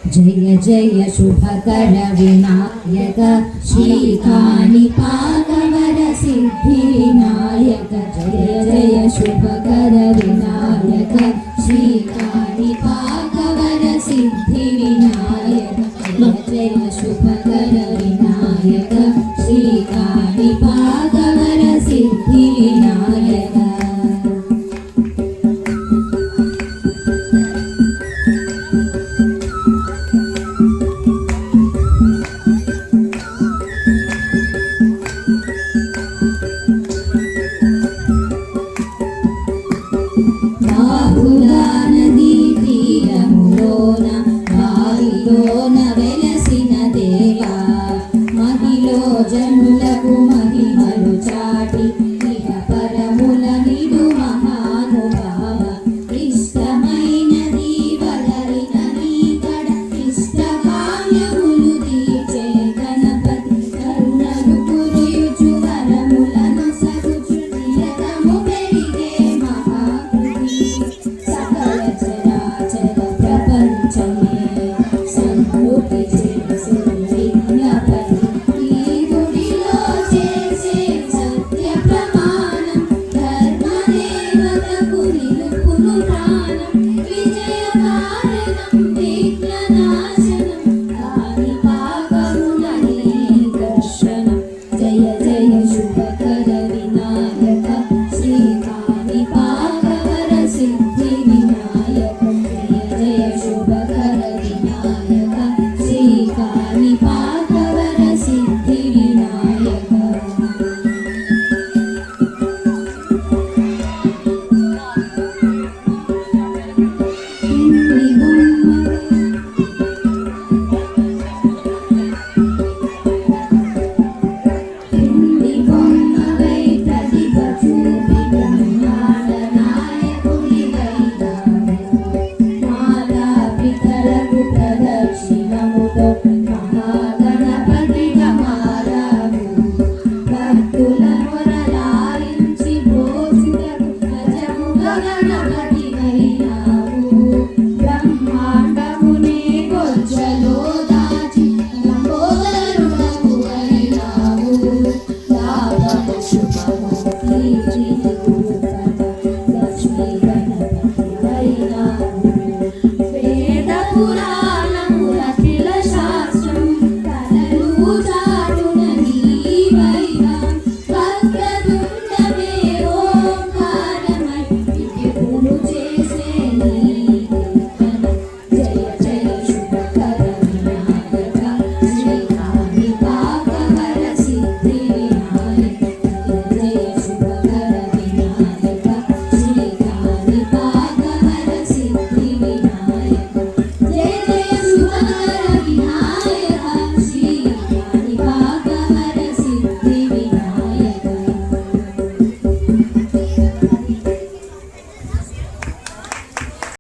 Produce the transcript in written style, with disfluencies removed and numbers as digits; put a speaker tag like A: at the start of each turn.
A: जय जय शुभकर विनायक श्रीकाणिपाकवर सिद्धि विनायक जय जय शुभकर विनायक श्रीकाणिपाकवर सिद्धि विनायक जय जय शुभकर विनायक श्रीकाणिपाकवर सिद्धि विनायक జనులకు మహిమలు చాటి ఇహ పరముల నిడు మహానుభావ ఇష్టమైనది వలరిన నీకడ ఇష్ట కామ్యములు తీర్చే గణపతి కరుణలు కురియుచు వరములను సగుచు నియతము పెరిగే మహాకృతి సకల చరాచర ప్రపంచమే సంకృతి చేసు విజ్ఞాపతి
B: Nana